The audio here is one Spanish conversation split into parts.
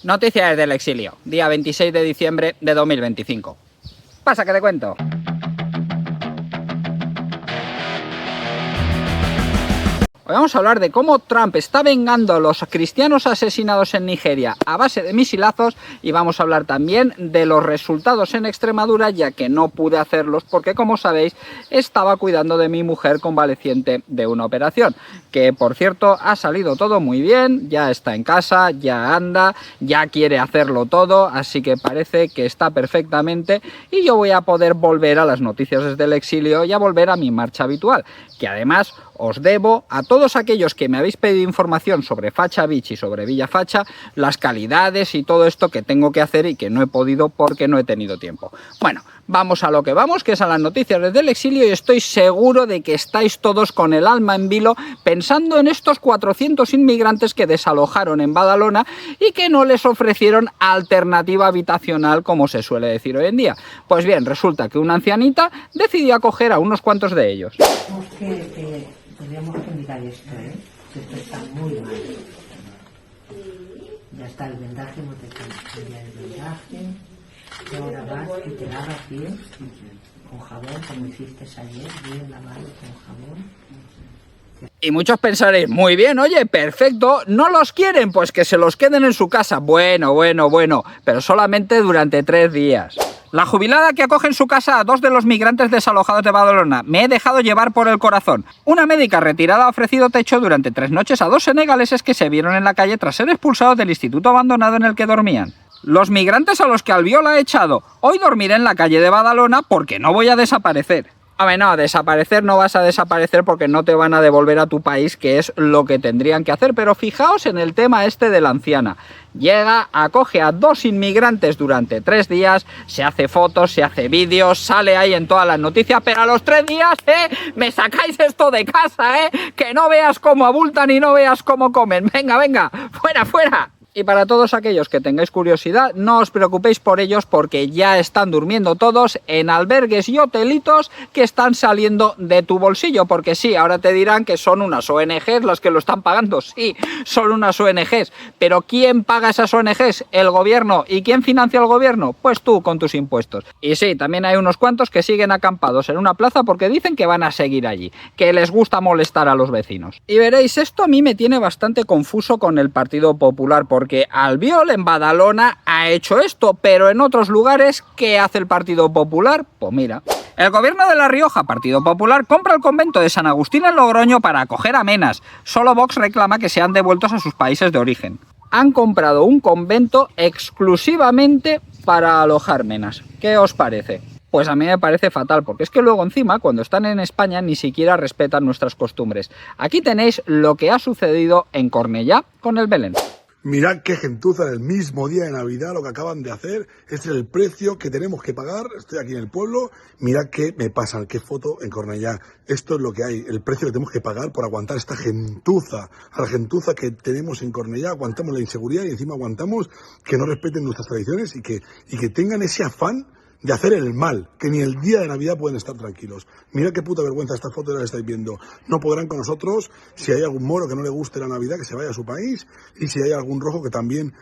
Noticias del exilio, día 26 de diciembre de 2025. Pasa que te cuento. Hoy vamos a hablar de cómo Trump está vengando a los cristianos asesinados en Nigeria a base de misilazos, y vamos a hablar también de los resultados en Extremadura, ya que no pude hacerlos porque, como sabéis, estaba cuidando de mi mujer convaleciente de una operación, que por cierto ha salido todo muy bien, ya está en casa, ya anda, ya quiere hacerlo todo, así que parece que está perfectamente y yo voy a poder volver a las noticias desde el exilio y a volver a mi marcha habitual, que además os debo a todos aquellos que me habéis pedido información sobre Facha Beach y sobre Villa Facha, las calidades y todo esto que tengo que hacer y que no he podido porque no he tenido tiempo. Bueno, vamos a lo que vamos, que es a las noticias desde el exilio, y estoy seguro de que estáis todos con el alma en vilo pensando en estos 400 inmigrantes que desalojaron en Badalona y que no les ofrecieron alternativa habitacional, como se suele decir hoy en día. Pues bien, resulta que una ancianita decidió acoger a unos cuantos de ellos. Tendríamos que mirar esto, que esto está muy mal. Ya está el vendaje, hemos de cambiar el vendaje. Y ahora vas y te lavas bien con jabón, como hiciste ayer, bien lavado con jabón. Y muchos pensaréis, muy bien, oye, perfecto, ¿no los quieren? Pues que se los queden en su casa. Bueno, pero solamente durante 3 días. La jubilada que acoge en su casa a 2 de los migrantes desalojados de Badalona. Me he dejado llevar por el corazón. Una médica retirada ha ofrecido techo durante 3 noches a 2 senegaleses que se vieron en la calle tras ser expulsados del instituto abandonado en el que dormían. Los migrantes a los que Albiol ha echado. Hoy dormiré en la calle de Badalona porque no voy a desaparecer. A ver, no, desaparecer no vas a desaparecer porque no te van a devolver a tu país, que es lo que tendrían que hacer. Pero fijaos en el tema este de la anciana. Llega, acoge a 2 inmigrantes durante 3 días, se hace fotos, se hace vídeos, sale ahí en todas las noticias, pero a los 3 días, me sacáis esto de casa, que no veas cómo abultan y no veas cómo comen. Venga, fuera. Y para todos aquellos que tengáis curiosidad, no os preocupéis por ellos porque ya están durmiendo todos en albergues y hotelitos que están saliendo de tu bolsillo. Porque sí, ahora te dirán que son unas ONGs las que lo están pagando. Sí, son unas ONGs. Pero ¿quién paga esas ONGs? El gobierno. ¿Y quién financia al gobierno? Pues tú, con tus impuestos. Y sí, también hay unos cuantos que siguen acampados en una plaza porque dicen que van a seguir allí, que les gusta molestar a los vecinos. Y veréis, esto a mí me tiene bastante confuso con el Partido Popular, porque Albiol en Badalona ha hecho esto, pero en otros lugares, ¿qué hace el Partido Popular? Pues mira, el gobierno de La Rioja, Partido Popular, compra el convento de San Agustín en Logroño para acoger a menas. Solo Vox reclama que sean devueltos a sus países de origen. Han comprado un convento exclusivamente para alojar menas. ¿Qué os parece? Pues a mí me parece fatal, porque es que luego encima, cuando están en España, ni siquiera respetan nuestras costumbres. Aquí tenéis lo que ha sucedido en Cornellá con el Belén. Mirad qué gentuza en el mismo día de Navidad lo que acaban de hacer. Este es el precio que tenemos que pagar. Estoy aquí en el pueblo. Mirad qué me pasan, qué foto en Cornellá. Esto es lo que hay, el precio que tenemos que pagar por aguantar esta gentuza. A la gentuza que tenemos en Cornellá, aguantamos la inseguridad y encima aguantamos que no respeten nuestras tradiciones y que tengan ese afán de hacer el mal, que ni el día de Navidad pueden estar tranquilos. Mirad qué puta vergüenza esta foto, la estáis viendo. No podrán con nosotros. Si hay algún moro que no le guste la Navidad, que se vaya a su país. Y si hay algún rojo que también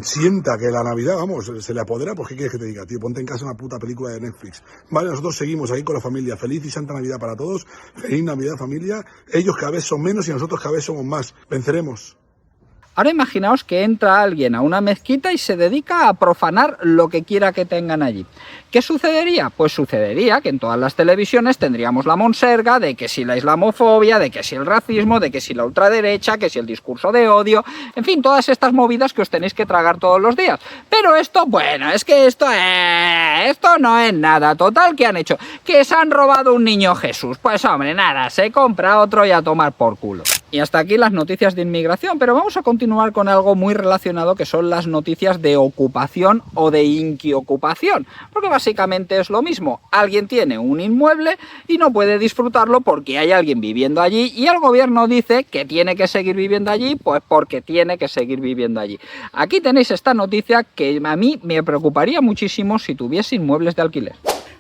sienta que la Navidad, vamos, se le apodera, pues ¿qué quieres que te diga, tío? Ponte en casa una puta película de Netflix. Vale, nosotros seguimos ahí con la familia. Feliz y santa Navidad para todos. Feliz Navidad, familia. Ellos cada vez son menos y nosotros cada vez somos más. Venceremos. Ahora imaginaos que entra alguien a una mezquita y se dedica a profanar lo que quiera que tengan allí. ¿Qué sucedería? Pues sucedería que en todas las televisiones tendríamos la monserga de que si la islamofobia, de que si el racismo, de que si la ultraderecha, que si el discurso de odio, en fin, todas estas movidas que os tenéis que tragar todos los días. Pero esto, bueno, es que esto no es nada. Total, ¿qué han hecho? Que se han robado un niño Jesús. Pues hombre, nada, se compra otro y a tomar por culo. Y hasta aquí las noticias de inmigración, pero vamos a continuar con algo muy relacionado, que son las noticias de ocupación o de inquiocupación, porque básicamente es lo mismo. Alguien tiene un inmueble y no puede disfrutarlo porque hay alguien viviendo allí y el gobierno dice que tiene que seguir viviendo allí, pues porque tiene que seguir viviendo allí. Aquí tenéis esta noticia que a mí me preocuparía muchísimo si tuviese inmuebles de alquiler.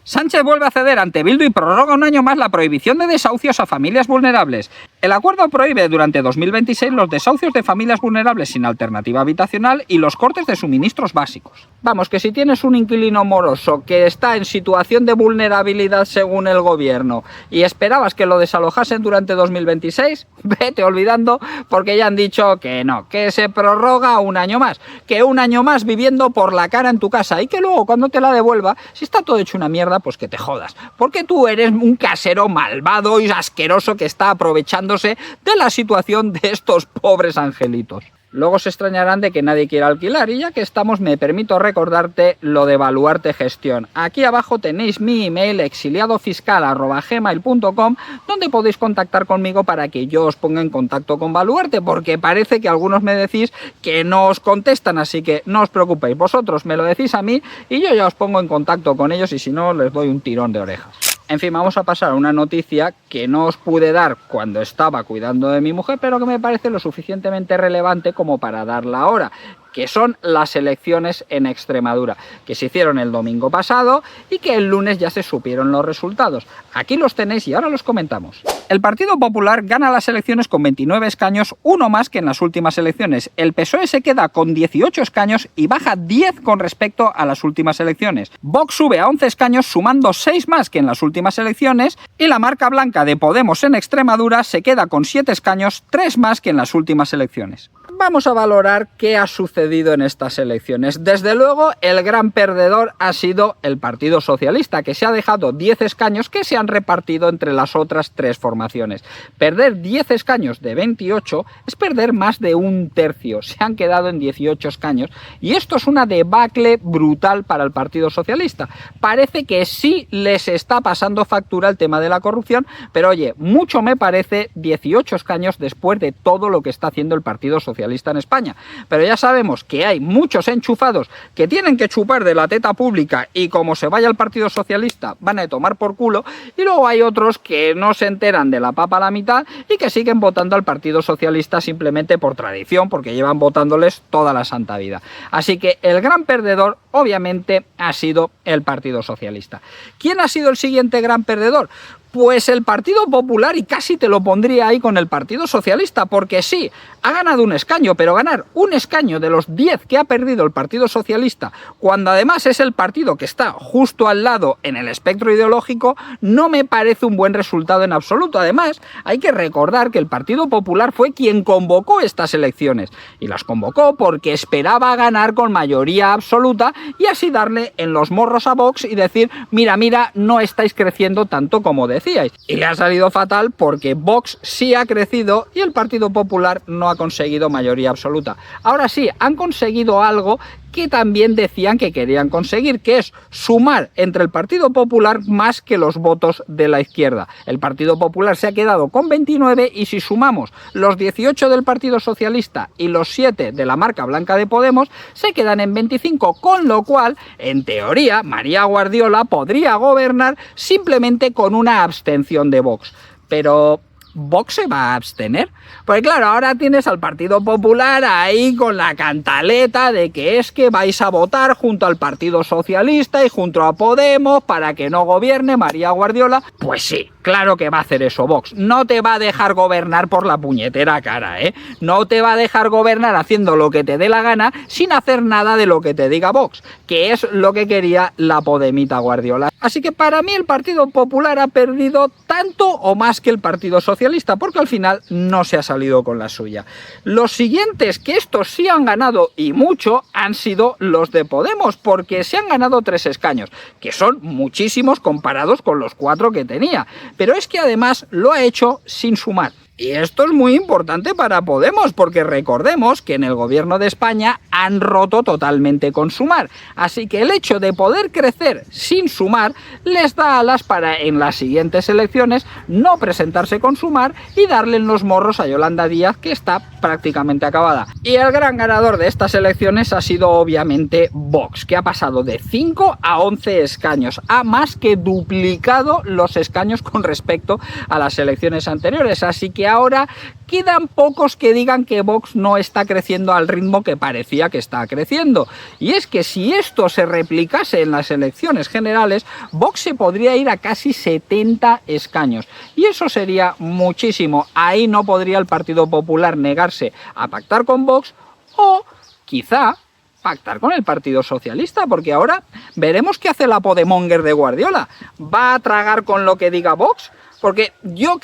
Sánchez vuelve a ceder ante Bildu y prorroga un año más la prohibición de desahucios a familias vulnerables. El acuerdo prohíbe durante 2026 los desahucios de familias vulnerables sin alternativa habitacional y los cortes de suministros básicos. Vamos, que si tienes un inquilino moroso que está en situación de vulnerabilidad según el gobierno y esperabas que lo desalojasen durante 2026, vete olvidando, porque ya han dicho que no, que se prorroga un año más, que un año más viviendo por la cara en tu casa y que luego cuando te la devuelva, si está todo hecho una mierda, pues que te jodas, porque tú eres un casero malvado y asqueroso que está aprovechándose de la situación de estos pobres angelitos. Luego se extrañarán de que nadie quiera alquilar y ya que estamos me permito recordarte lo de Baluarte Gestión. Aquí abajo tenéis mi email exiliadofiscal@gmail.com donde podéis contactar conmigo para que yo os ponga en contacto con Baluarte, porque parece que algunos me decís que no os contestan, así que no os preocupéis, vosotros me lo decís a mí y yo ya os pongo en contacto con ellos y si no les doy un tirón de orejas. En fin, vamos a pasar a una noticia que no os pude dar cuando estaba cuidando de mi mujer, pero que me parece lo suficientemente relevante como para darla ahora, que son las elecciones en Extremadura, que se hicieron el domingo pasado y que el lunes ya se supieron los resultados. Aquí los tenéis y ahora los comentamos. El Partido Popular gana las elecciones con 29 escaños, uno más que en las últimas elecciones. El PSOE se queda con 18 escaños y baja 10 con respecto a las últimas elecciones. Vox sube a 11 escaños sumando 6 más que en las últimas elecciones y la marca blanca de Podemos en Extremadura se queda con 7 escaños, 3 más que en las últimas elecciones. Vamos a valorar qué ha sucedido en estas elecciones. Desde luego, el gran perdedor ha sido el Partido Socialista, que se ha dejado 10 escaños que se han repartido entre las otras 3 formaciones. Perder 10 escaños de 28 es perder más de un tercio. Se han quedado en 18 escaños y esto es una debacle brutal para el Partido Socialista. Parece que sí les está pasando factura el tema de la corrupción, pero oye, mucho me parece 18 escaños después de todo lo que está haciendo el Partido Socialista en España. Pero ya sabemos que hay muchos enchufados que tienen que chupar de la teta pública y como se vaya el Partido Socialista van a tomar por culo, y luego hay otros que no se enteran de la papa a la mitad y que siguen votando al Partido Socialista simplemente por tradición, porque llevan votándoles toda la santa vida. Así que el gran perdedor obviamente ha sido el Partido Socialista. ¿Quién ha sido el siguiente gran perdedor? Pues el Partido Popular, y casi te lo pondría ahí con el Partido Socialista, porque sí, ha ganado un escaño, pero ganar un escaño de los 10 que ha perdido el Partido Socialista, cuando además es el partido que está justo al lado en el espectro ideológico, no me parece un buen resultado en absoluto. Además, hay que recordar que el Partido Popular fue quien convocó estas elecciones, y las convocó porque esperaba ganar con mayoría absoluta y así darle en los morros a Vox y decir, mira, no estáis creciendo tanto como decíais. Y le ha salido fatal porque Vox sí ha crecido y el Partido Popular no ha conseguido mayoría absoluta. Ahora sí, han conseguido algo que también decían que querían conseguir, que es sumar entre el Partido Popular más que los votos de la izquierda. El Partido Popular se ha quedado con 29 y si sumamos los 18 del Partido Socialista y los 7 de la marca blanca de Podemos, se quedan en 25, con lo cual, en teoría, María Guardiola podría gobernar simplemente con una abstención de Vox. Pero ¿Vox se va a abstener? Pues claro, ahora tienes al Partido Popular ahí con la cantaleta de que es que vais a votar junto al Partido Socialista y junto a Podemos para que no gobierne María Guardiola. Pues sí, claro que va a hacer eso Vox. No te va a dejar gobernar por la puñetera cara, ¿eh? No te va a dejar gobernar haciendo lo que te dé la gana sin hacer nada de lo que te diga Vox, que es lo que quería la Podemita Guardiola. Así que para mí el Partido Popular ha perdido tanto o más que el Partido Socialista, porque al final no se ha salido con la suya. Los siguientes, que estos sí han ganado y mucho, han sido los de Podemos, porque se han ganado 3 escaños, que son muchísimos comparados con los 4 que tenía. Pero es que además lo ha hecho sin sumar. Y esto es muy importante para Podemos, porque recordemos que en el gobierno de España han roto totalmente con Sumar. Así que el hecho de poder crecer sin Sumar les da alas para en las siguientes elecciones no presentarse con Sumar y darle en los morros a Yolanda Díaz, que está prácticamente acabada. Y el gran ganador de estas elecciones ha sido obviamente Vox, que ha pasado de 5 a 11 escaños. Ha más que duplicado los escaños con respecto a las elecciones anteriores. Así que porque ahora quedan pocos que digan que Vox no está creciendo al ritmo que parecía que está creciendo. Y es que si esto se replicase en las elecciones generales, Vox se podría ir a casi 70 escaños. Y eso sería muchísimo. Ahí no podría el Partido Popular negarse a pactar con Vox o quizá pactar con el Partido Socialista, porque ahora veremos qué hace la Podemonger de Guardiola. ¿Va a tragar con lo que diga Vox? Porque yo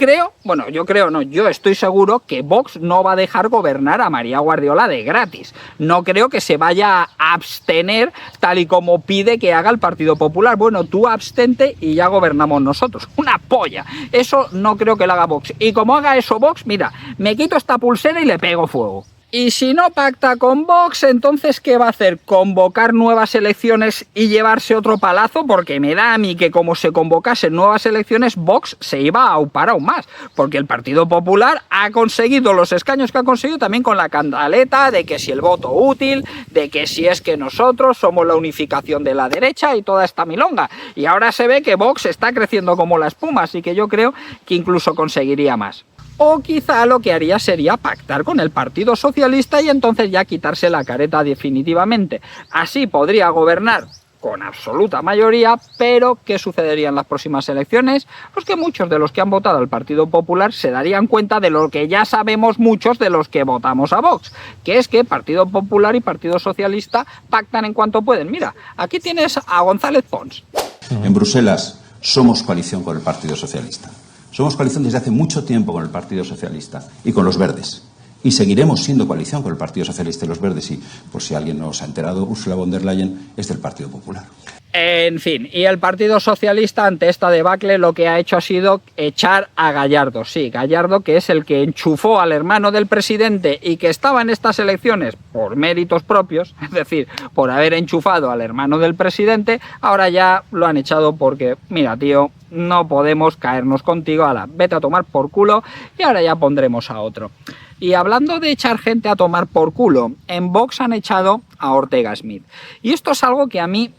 estoy seguro que Vox no va a dejar gobernar a María Guardiola de gratis. No creo que se vaya a abstener tal y como pide que haga el Partido Popular. Bueno, tú abstente y ya gobernamos nosotros. ¡Una polla! Eso no creo que lo haga Vox. Y como haga eso Vox, mira, me quito esta pulsera y le pego fuego. Y si no pacta con Vox, entonces ¿qué va a hacer? ¿Convocar nuevas elecciones y llevarse otro palazo? Porque me da a mí que como se convocasen nuevas elecciones, Vox se iba a aupar aún más. Porque el Partido Popular ha conseguido los escaños que ha conseguido también con la cantaleta de que si el voto útil, de que si es que nosotros somos la unificación de la derecha y toda esta milonga. Y ahora se ve que Vox está creciendo como la espuma, así que yo creo que incluso conseguiría más. O quizá lo que haría sería pactar con el Partido Socialista y entonces ya quitarse la careta definitivamente. Así podría gobernar con absoluta mayoría, pero ¿qué sucedería en las próximas elecciones? Pues que muchos de los que han votado al Partido Popular se darían cuenta de lo que ya sabemos muchos de los que votamos a Vox, que es que Partido Popular y Partido Socialista pactan en cuanto pueden. Mira, aquí tienes a González Pons. En Bruselas somos coalición con el Partido Socialista. Somos coalición desde hace mucho tiempo con el Partido Socialista y con los Verdes. Y seguiremos siendo coalición con el Partido Socialista y los Verdes. Y, por si alguien no se ha enterado, Ursula von der Leyen es del Partido Popular. En fin, y el Partido Socialista ante esta debacle lo que ha hecho ha sido echar a Gallardo. Sí, Gallardo, que es el que enchufó al hermano del presidente y que estaba en estas elecciones por méritos propios, es decir, por haber enchufado al hermano del presidente, ahora ya lo han echado porque, mira tío, no podemos caernos contigo, ala, vete a tomar por culo y ahora ya pondremos a otro. Y hablando de echar gente a tomar por culo, en Vox han echado a Ortega Smith. Y esto es algo que a mí,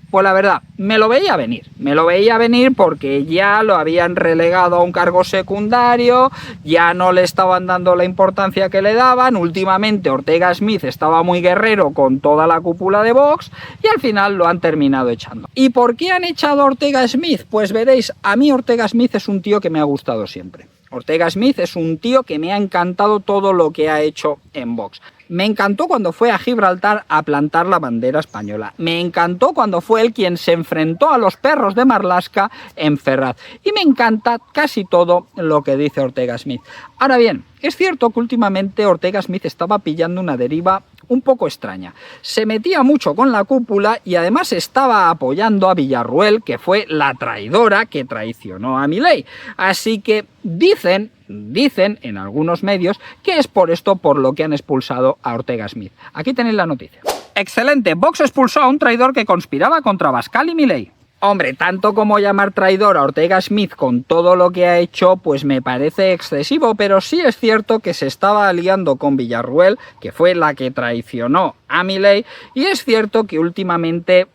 pues la verdad, me lo veía venir porque ya lo habían relegado a un cargo secundario, ya no le estaban dando la importancia que le daban, últimamente Ortega Smith estaba muy guerrero con toda la cúpula de Vox y al final lo han terminado echando. ¿Y por qué han echado a Ortega Smith? Pues veréis, a mí Ortega Smith es un tío que me ha gustado siempre. Ortega Smith es un tío que me ha encantado todo lo que ha hecho en Vox. Me encantó cuando fue a Gibraltar a plantar la bandera española. Me encantó cuando fue él quien se enfrentó a los perros de Marlaska en Ferraz. Y me encanta casi todo lo que dice Ortega Smith. Ahora bien, es cierto que últimamente Ortega Smith estaba pillando una deriva un poco extraña. Se metía mucho con la cúpula y además estaba apoyando a Villarruel, que fue la traidora que traicionó a Milei. Así que dicen en algunos medios que es por esto por lo que han expulsado a Ortega Smith. Aquí tenéis la noticia. Excelente, Vox expulsó a un traidor que conspiraba contra Abascal y Milei. Hombre, tanto como llamar traidor a Ortega Smith con todo lo que ha hecho, pues me parece excesivo, pero sí es cierto que se estaba aliando con Villarruel, que fue la que traicionó a Milei, y es cierto que últimamente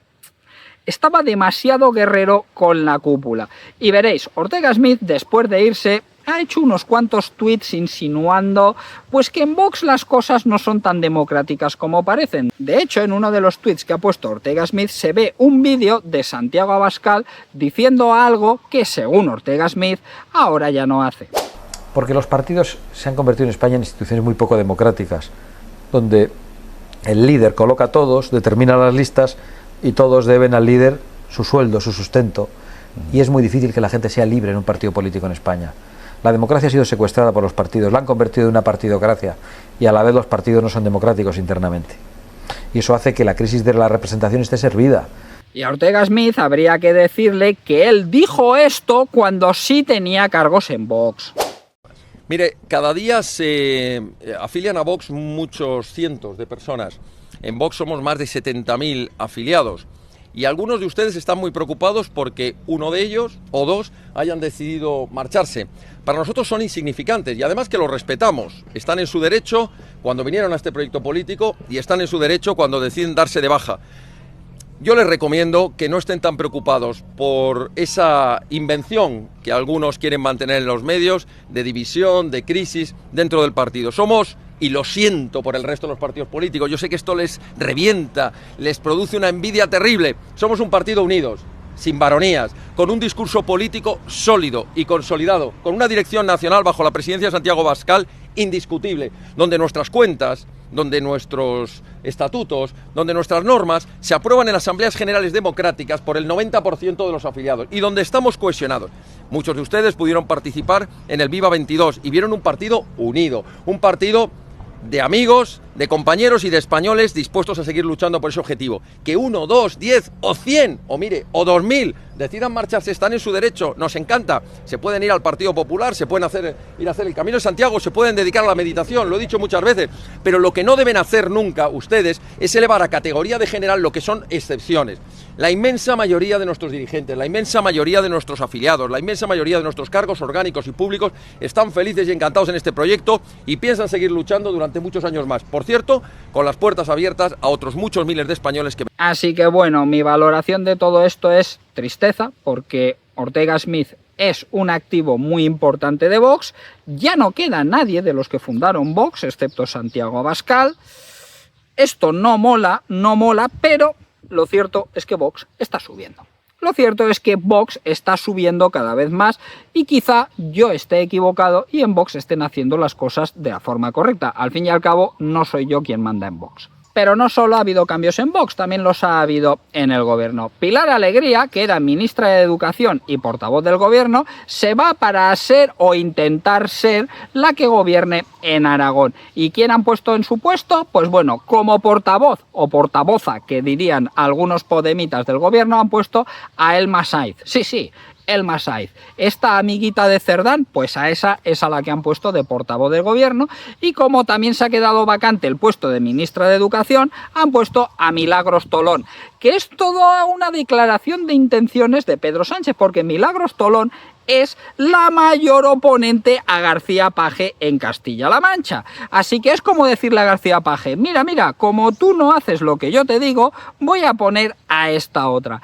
estaba demasiado guerrero con la cúpula. Y veréis, Ortega Smith, después de irse, ha hecho unos cuantos tweets insinuando pues que en Vox las cosas no son tan democráticas como parecen. De hecho, en uno de los tweets que ha puesto Ortega Smith se ve un vídeo de Santiago Abascal diciendo algo que, según Ortega Smith, ahora ya no hace. Porque los partidos se han convertido en España en instituciones muy poco democráticas, donde el líder coloca a todos, determina las listas y todos deben al líder su sueldo, su sustento. Y es muy difícil que la gente sea libre en un partido político en España. La democracia ha sido secuestrada por los partidos, la han convertido en una partidocracia y a la vez los partidos no son democráticos internamente. Y eso hace que la crisis de la representación esté servida. Y a Ortega Smith habría que decirle que él dijo esto cuando sí tenía cargos en Vox. Mire, cada día se afilian a Vox muchos cientos de personas. En Vox somos más de 70.000 afiliados. Y algunos de ustedes están muy preocupados porque uno de ellos o dos hayan decidido marcharse. Para nosotros son insignificantes y además que los respetamos. Están en su derecho cuando vinieron a este proyecto político y están en su derecho cuando deciden darse de baja. Yo les recomiendo que no estén tan preocupados por esa invención que algunos quieren mantener en los medios, de división, de crisis dentro del partido. Somos, y lo siento por el resto de los partidos políticos, yo sé que esto les revienta, les produce una envidia terrible. Somos un partido unidos, sin varonías, con un discurso político sólido y consolidado, con una dirección nacional bajo la presidencia de Santiago Abascal indiscutible, donde nuestras cuentas, donde nuestros estatutos, donde nuestras normas se aprueban en asambleas generales democráticas por el 90% de los afiliados y donde estamos cohesionados. Muchos de ustedes pudieron participar en el Viva 22 y vieron un partido unido, un partido de amigos, de compañeros y de españoles dispuestos a seguir luchando por ese objetivo. Que 1, 2, 10 o 100, o mire, o 2000 decidan marcharse, están en su derecho, nos encanta. Se pueden ir al Partido Popular, se pueden ir a hacer el Camino de Santiago, se pueden dedicar a la meditación, lo he dicho muchas veces, pero lo que no deben hacer nunca ustedes es elevar a categoría de general lo que son excepciones. La inmensa mayoría de nuestros dirigentes, la inmensa mayoría de nuestros afiliados, la inmensa mayoría de nuestros cargos orgánicos y públicos están felices y encantados en este proyecto y piensan seguir luchando durante muchos años más. Por cierto, con las puertas abiertas a otros muchos miles de españoles que... Así que bueno, mi valoración de todo esto es tristeza, porque Ortega Smith es un activo muy importante de Vox, ya no queda nadie de los que fundaron Vox, excepto Santiago Abascal. Esto no mola, pero lo cierto es que Vox está subiendo. Lo cierto es que Vox está subiendo cada vez más y quizá yo esté equivocado y en Vox estén haciendo las cosas de la forma correcta. Al fin y al cabo, no soy yo quien manda en Vox. Pero no solo ha habido cambios en Vox, también los ha habido en el gobierno. Pilar Alegría, que era ministra de Educación y portavoz del gobierno, se va para ser o intentar ser la que gobierne en Aragón. ¿Y quién han puesto en su puesto? Pues bueno, como portavoz o portavoza, que dirían algunos podemitas del gobierno, han puesto a Elma Saiz. Sí, Elma Saiz. Esta amiguita de Cerdán, pues a esa es a la que han puesto de portavoz del gobierno, y como también se ha quedado vacante el puesto de ministra de Educación, han puesto a Milagros Tolón, que es toda una declaración de intenciones de Pedro Sánchez, porque Milagros Tolón es la mayor oponente a García Paje en Castilla-La Mancha. Así que es como decirle a García Paje, mira, como tú no haces lo que yo te digo, voy a poner a esta otra.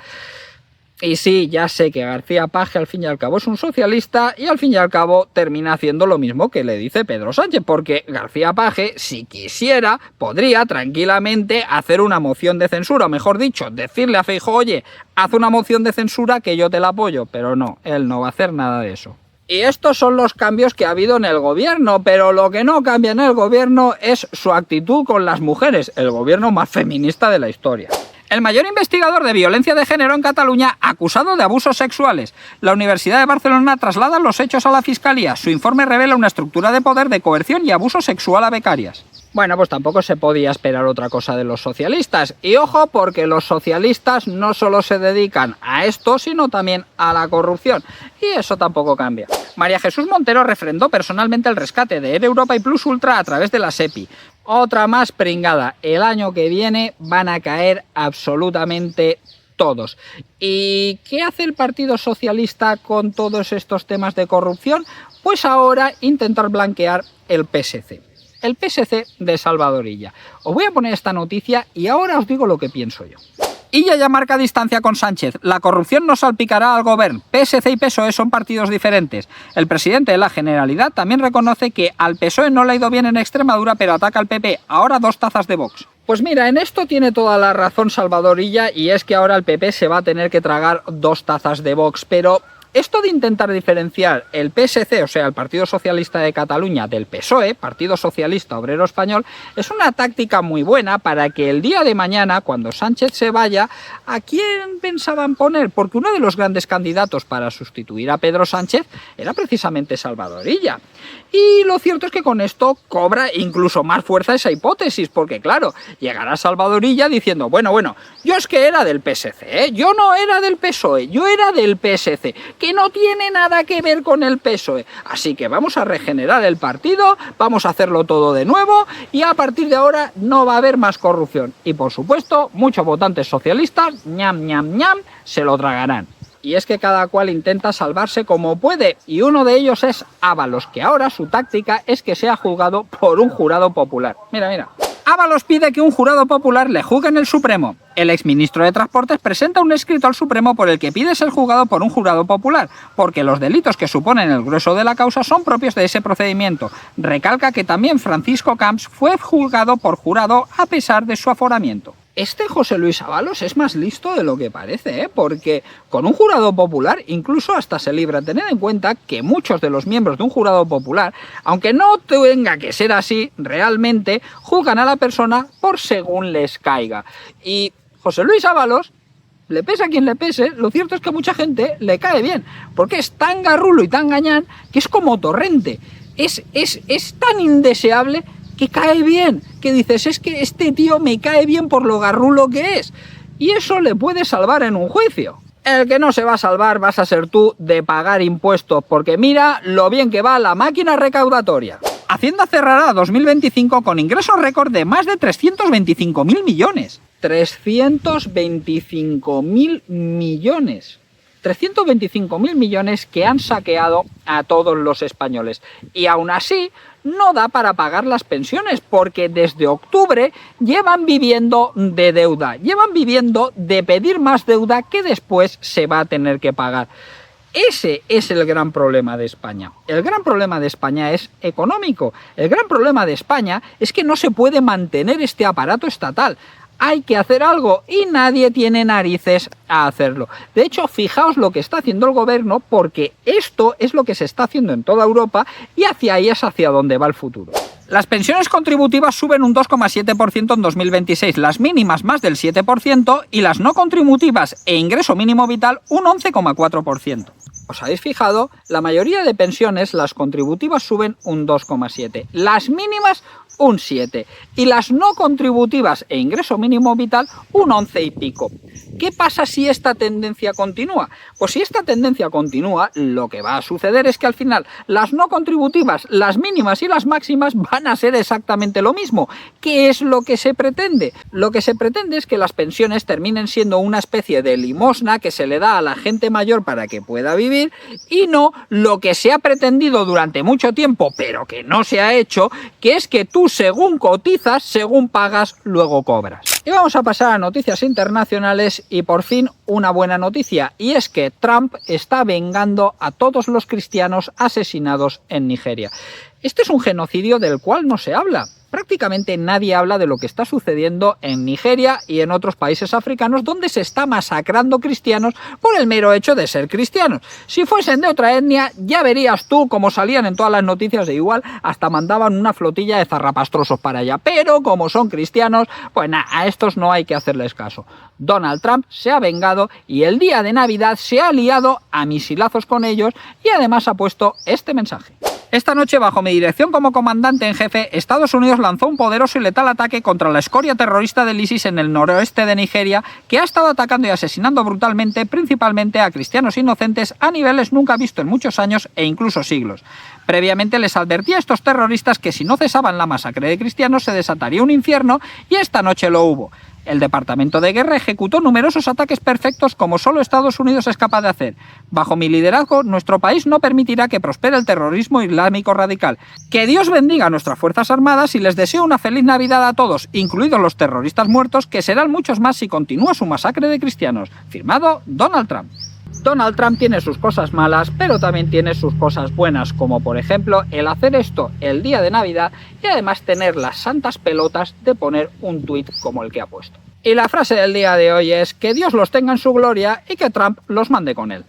Y sí, ya sé que García Paje al fin y al cabo es un socialista y al fin y al cabo termina haciendo lo mismo que le dice Pedro Sánchez, porque García Paje, si quisiera, podría tranquilamente hacer una moción de censura, o mejor dicho, decirle a Feijóo, oye, haz una moción de censura que yo te la apoyo, pero no, él no va a hacer nada de eso. Y estos son los cambios que ha habido en el gobierno, pero lo que no cambia en el gobierno es su actitud con las mujeres, el gobierno más feminista de la historia. El mayor investigador de violencia de género en Cataluña, acusado de abusos sexuales. La Universidad de Barcelona traslada los hechos a la Fiscalía. Su informe revela una estructura de poder de coerción y abuso sexual a becarias. Bueno, pues tampoco se podía esperar otra cosa de los socialistas. Y ojo, porque los socialistas no solo se dedican a esto, sino también a la corrupción. Y eso tampoco cambia. María Jesús Montero refrendó personalmente el rescate de Air Europa y Plus Ultra a través de la SEPI. Otra más pringada. El año que viene van a caer absolutamente todos. ¿Y qué hace el Partido Socialista con todos estos temas de corrupción? Pues ahora intentar blanquear el PSC. El PSC de Salvador Illa. Os voy a poner esta noticia y ahora os digo lo que pienso yo. Illa ya marca distancia con Sánchez. La corrupción no salpicará al gobierno. PSC y PSOE son partidos diferentes. El presidente de la Generalidad también reconoce que al PSOE no le ha ido bien en Extremadura, pero ataca al PP. Ahora 2 tazas de Vox. Pues mira, en esto tiene toda la razón Salvador Illa, y es que ahora el PP se va a tener que tragar 2 tazas de Vox, pero esto de intentar diferenciar el PSC, o sea, el Partido Socialista de Cataluña, del PSOE, Partido Socialista Obrero Español, es una táctica muy buena para que el día de mañana, cuando Sánchez se vaya, ¿a quién pensaban poner? Porque uno de los grandes candidatos para sustituir a Pedro Sánchez era precisamente Salvador Illa. Y lo cierto es que con esto cobra incluso más fuerza esa hipótesis, porque claro, llegará Salvador Illa diciendo, bueno, yo es que era del PSC, yo no era del PSOE, yo era del PSC, que no tiene nada que ver con el PSOE. Así que vamos a regenerar el partido, vamos a hacerlo todo de nuevo y a partir de ahora no va a haber más corrupción. Y por supuesto, muchos votantes socialistas, ñam, se lo tragarán. Y es que cada cual intenta salvarse como puede, y uno de ellos es Ábalos, que ahora su táctica es que sea juzgado por un jurado popular. Mira. Ábalos pide que un jurado popular le juzgue en el Supremo. El exministro de Transportes presenta un escrito al Supremo por el que pide ser juzgado por un jurado popular, porque los delitos que suponen el grueso de la causa son propios de ese procedimiento. Recalca que también Francisco Camps fue juzgado por jurado a pesar de su aforamiento. Este José Luis Ábalos es más listo de lo que parece, porque con un jurado popular incluso hasta se libra. Tened en cuenta que muchos de los miembros de un jurado popular, aunque no tenga que ser así, realmente juzgan a la persona por según les caiga. Y José Luis Ábalos, le pese a quien le pese, lo cierto es que a mucha gente le cae bien, porque es tan garrulo y tan gañán que es como Torrente. Es tan indeseable que cae bien, que dices, es que este tío me cae bien por lo garrulo que es. Y eso le puede salvar en un juicio. El que no se va a salvar vas a ser tú de pagar impuestos, porque mira lo bien que va la máquina recaudatoria. Hacienda cerrará 2025 con ingresos récord de más de 325.000 millones. 325.000 millones. 325.000 millones que han saqueado a todos los españoles. Y aún así no da para pagar las pensiones, porque desde octubre llevan viviendo de deuda, llevan viviendo de pedir más deuda que después se va a tener que pagar. Ese es el gran problema de España. El gran problema de España es económico. El gran problema de España es que no se puede mantener este aparato estatal. Hay que hacer algo y nadie tiene narices a hacerlo. De hecho, fijaos lo que está haciendo el gobierno, porque esto es lo que se está haciendo en toda Europa y hacia ahí es hacia donde va el futuro. Las pensiones contributivas suben un 2,7% en 2026, las mínimas más del 7% y las no contributivas e ingreso mínimo vital un 11,4%. ¿Os habéis fijado? La mayoría de pensiones, las contributivas suben un 2,7%, las mínimas un 7% y las no contributivas e ingreso mínimo vital un 11 y pico. ¿Qué pasa si esta tendencia continúa? Pues si esta tendencia continúa, lo que va a suceder es que al final las no contributivas, las mínimas y las máximas van a ser exactamente lo mismo. ¿Qué es lo que se pretende? Lo que se pretende es que las pensiones terminen siendo una especie de limosna que se le da a la gente mayor para que pueda vivir, y no lo que se ha pretendido durante mucho tiempo, pero que no se ha hecho, que es que tú según cotizas, según pagas, luego cobras. Y vamos a pasar a noticias internacionales y por fin una buena noticia, y es que Trump está vengando a todos los cristianos asesinados en Nigeria. Este es un genocidio del cual no se habla. Prácticamente nadie habla de lo que está sucediendo en Nigeria y en otros países africanos donde se está masacrando cristianos por el mero hecho de ser cristianos. Si fuesen de otra etnia, ya verías tú cómo salían en todas las noticias, de igual hasta mandaban una flotilla de zarrapastrosos para allá. Pero como son cristianos, pues nada, a estos no hay que hacerles caso. Donald Trump se ha vengado y el día de Navidad se ha liado a misilazos con ellos y además ha puesto este mensaje. Esta noche, bajo mi dirección como comandante en jefe, Estados Unidos lanzó un poderoso y letal ataque contra la escoria terrorista del ISIS en el noroeste de Nigeria, que ha estado atacando y asesinando brutalmente, principalmente a cristianos inocentes, a niveles nunca vistos en muchos años e incluso siglos. Previamente les advertía a estos terroristas que si no cesaban la masacre de cristianos se desataría un infierno, y esta noche lo hubo. El Departamento de Guerra ejecutó numerosos ataques perfectos como solo Estados Unidos es capaz de hacer. Bajo mi liderazgo, nuestro país no permitirá que prospere el terrorismo islámico radical. Que Dios bendiga a nuestras Fuerzas Armadas y les deseo una feliz Navidad a todos, incluidos los terroristas muertos, que serán muchos más si continúa su masacre de cristianos. Firmado Donald Trump. Donald Trump tiene sus cosas malas, pero también tiene sus cosas buenas, como por ejemplo el hacer esto el día de Navidad y además tener las santas pelotas de poner un tuit como el que ha puesto. Y la frase del día de hoy es: que Dios los tenga en su gloria y que Trump los mande con él.